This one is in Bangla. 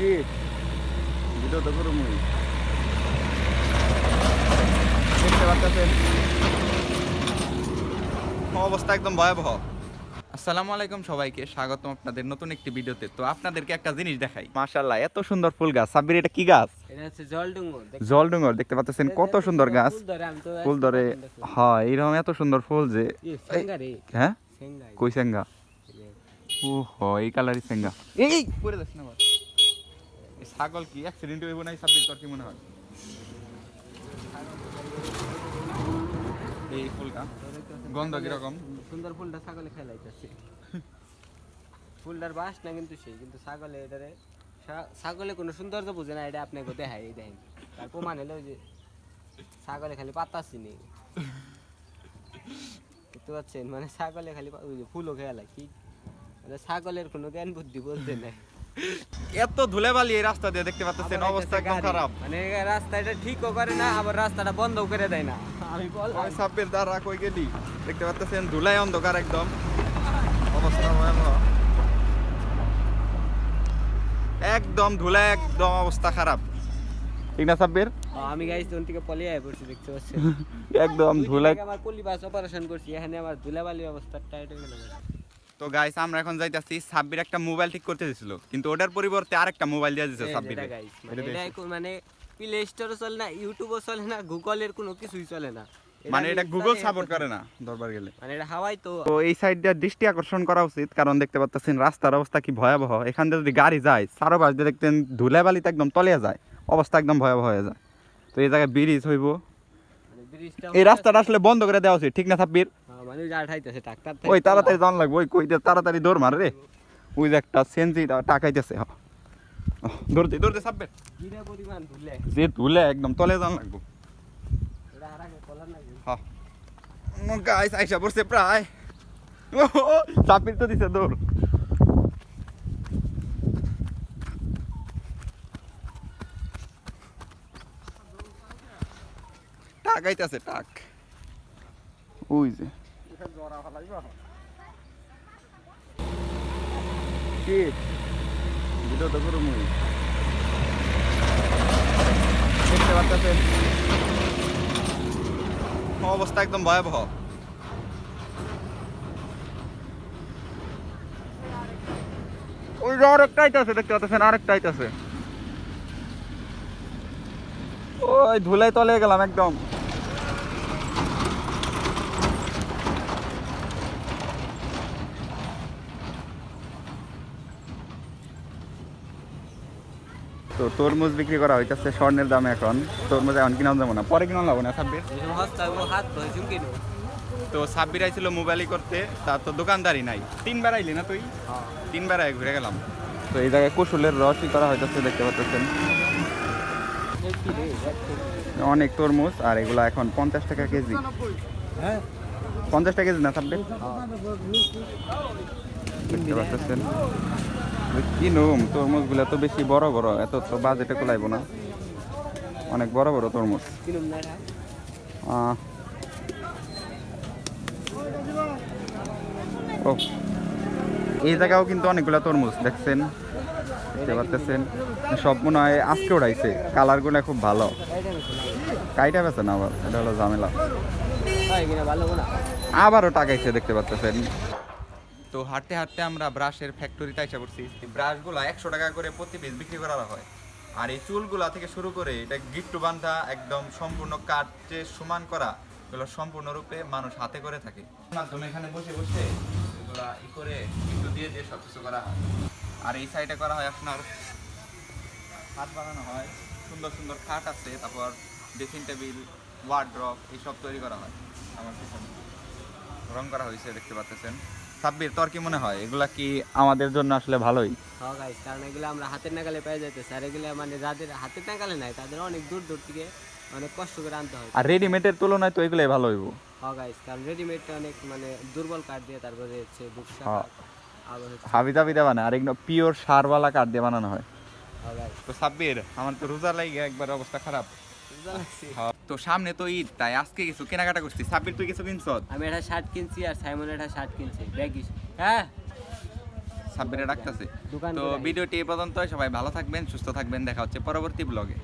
কি ভিডিও তো করো মুই দেখতে পাচ্ছেন অবস্থা একদম ভয়াবহ। আসসালামু আলাইকুম, সবাইকে স্বাগতম আপনাদের নতুন একটি ভিডিওতে। তো আপনাদেরকে একটা জিনিস দেখাই, মাশাআল্লাহ এত সুন্দর ফুল গাছ। সাব্বির এটা কি গাছ? এটা হচ্ছে জলডুঙ্গর। জলডুঙ্গর দেখতে পাচ্ছেন কত সুন্দর গাছ, ফুল ধরে। হ্যাঁ এইরকম এত সুন্দর ফুল যে হ্যাঁ কই সেঙ্গা ও হয় এই কালারই সেঙ্গা। এই পড়ে যাস না, এই ছাগল কি অ্যাক্সিডেন্ট হইব না? সাব্বির তোর কি মনে হয় এই ফুলটা গন্ধ কিরকম? সুন্দর ফুলটা ছাগলে খেলাইতেছে। ফুলটার বাস না কিন্তু সেই, কিন্তু ছাগলে এটারে ছাগলে কোনো সৌন্দর্য বুঝে না। এটা আপনাকে দেখায়, এই দেখেন তার প্রমাণ হলো যে ছাগলে খালি পাতা চিনি দেখতে পাচ্ছেন, মানে ছাগলে খালি ফুলও খেয়ালায় কি, মানে ছাগলের কোনো জ্ঞান বুদ্ধি বলতে নাই। এত ধুলেবালি এই রাস্তা দিয়ে দেখতে পাচ্ছেন, অবস্থা একদম খারাপ। মানে রাস্তাটা ঠিকও করে না, আবার রাস্তাটা বন্ধও করে দেয় না। আমি বললাম সাব্বির দ্বারা কই গেলি, দেখতে পাচ্ছেন ধুলাই অন্ধকার একদম, অবস্থা ভয়াবহ একদম ধুলাই, একদম অবস্থা খারাপ, ঠিক না সাব্বির? আমি গাইস ওখান থেকে পলিয়ে আয় পড়ছি, দেখতে পাচ্ছেন একদম ধুলাই। আমার পলিবাস অপারেশন করছি, এখানে আমার ধুলাবালি অবস্থা টাইট হয়ে গেল। তো গাইস আমরা এখন যাইতাছি, সাব্বির একটা মোবাইল ঠিক করতে দিছিল, কিন্তু ওটার পরিবর্তে আরেকটা মোবাইল দিয়ে দিছে সাব্বির। মানে প্লে স্টোরও চলে না, ইউটিউবও চলে না, গুগলের কোনো কিছুই চলে না। মানে এটা গুগল সাপোর্ট করে না দরবার গেলে, মানে এটা হাওয়াই তো। তো এই সাইড দিয়ে দৃষ্টি আকর্ষণ করা উচিত, কারণ দেখতে পাচ্ছেন রাস্তার অবস্থা কি ভয়াবহ। এখান দিয়ে যদি গাড়ি যায় চারোপাশ দিয়ে দেখতেন ধুলাবালিতে একদম তলিয়ে যায়, অবস্থা একদম ভয়াবহ হয়ে যায়। তো এই জায়গায় ব্রিজ হইব, এই রাস্তাটা আসলে বন্ধ করে দেওয়া উচিত, ঠিক না সাব্বির? মানে ট্রাক্টর ওই তাড়াতাড়ি জান লাগবে, ওই কই তাড়াতাড়ি দৌড় মার রে, ওই যে একটা সেন্সি টাকাইতেছে, দৌড়তে দৌড়তে সাব্বির যে ধুলে একদম তলে জান লাগবো। হ্যাঁ গাইস আইসা পড়ছে প্রায়, সাব্বির তো দিছে দৌড়। টাক আইতাছে টাক, ওই যে কি ভিডিও তো করো মুই দেখতে পাচ্ছেন অবস্থা একদম ভয়াবহ। ওই যে আরেকটা আইতাছে, দেখতে পাচ্ছেন আরেকটা আইতাছে, ওই ধুলাই তলে গেলাম একদম। তো তরমুজ বিক্রি করা হইতেছে স্বর্ণের দামে। এখন তরমুজ এখন কিনা যাবো না, পরে কিনা লাগবো না সাব্বির। তো সাব্বির আইছিল মোবাইলই করতে, তার তো দোকানদারি নাই। তিনবার আইলি না তুই? তিনবার আই ঘুরে গেলাম। তো এই জায়গায় কুশুলের রসই করা হইতেছে, দেখতে পাচ্ছেন অনেক তরমুজ। আর এগুলা এখন 50 টাকা কেজি। 50 টাকা কেজি না সাব্বির? দেখতে পাচ্ছেন কি নরম তরমুজ গুলা, তো বেশি বড় বড়, এত তো বাজেটে কুলাইবো না, অনেক বড় বড় তরমুজ। ও এই জায়গাও কিন্তু অনেকগুলো তরমুজ দেখছেন, দেখতে পাচ্ছেন সব মনে হয় আজকে উড়াইছে, কালার গুলা খুব ভালো। কাইটা বেছে না আবার, এটা হলো ঝামেলা। আবারও টাকাইছে, দেখতে পাচ্ছেন। তো হাঁটতে হাঁটতে আমরা ব্রাশের ফ্যাক্টরিতে এসে পড়ছি। ব্রাশগুলা 100 টাকা করে প্রতি পিস বিক্রি করা হয়। আর এই চুলগুলা থেকে শুরু করে এটা গিট্টু বান্ধা, একদম সম্পূর্ণ কাটে সমান করা, এগুলো সম্পূর্ণরূপে মানুষ হাতে করে থাকে। মাধ্যমে এখানে বসে বসে এগুলা ই করে গিট্টু দিয়ে দিয়ে সব কিছু করা হয়। আর এই সাইডে করা হয় আপনার খাট বানানো হয়, সুন্দর সুন্দর খাট আছে, তারপর ড্রেসিং টেবিল, ওয়ার্ড্রপ এইসব তৈরি করা হয়। আমার পিছনে রং করা হয়েছে, দেখতে পাচ্ছেন। সাব্বির তোর কি মনে হয় এগুলা কি আমাদের জন্য আসলে ভালোই? হ্যাঁ গাইস, কারণ এগুলো আমরা হাতের নাগালে পেয়ে যাইতেছি। আর এগুলো মানে যাদের হাতের নাগালে নাই তাদের অনেক দূর দূর থেকে অনেক কষ্ট করে আনতে হয়। আর রেডিমেডের তুলনায় তো এগুলাই ভালো হইব। হ্যাঁ গাইস, কারণ রেডিমেডটা অনেক মানে দুর্বল কাঠ দিয়ে, তারপরে হচ্ছে হাবি জাবি দেওয়া না, আর এগুলো পিওর সারওয়ালা কাঠ দিয়ে বানানো হয়। তো সাব্বির আমার তো রোজা লাগে একবার অবস্থা খারাপ। তো সামনে তো ঈদ, তাই আজকে কিছু কেনাকাটা করছি। সাব্বির তুই কিছু কিনছ? আমি একটা শার্ট কিনছি, আর সাইমন একটা শার্ট কিনছে, ব্যাগি। হ্যাঁ সাব্বিরে ডাকতেছে। দোকান তো করে আইস। ভিডিওটি এই পর্যন্ত, সবাই ভালো থাকবেন, সুস্থ থাকবেন, দেখা হচ্ছে পরবর্তী ব্লগে।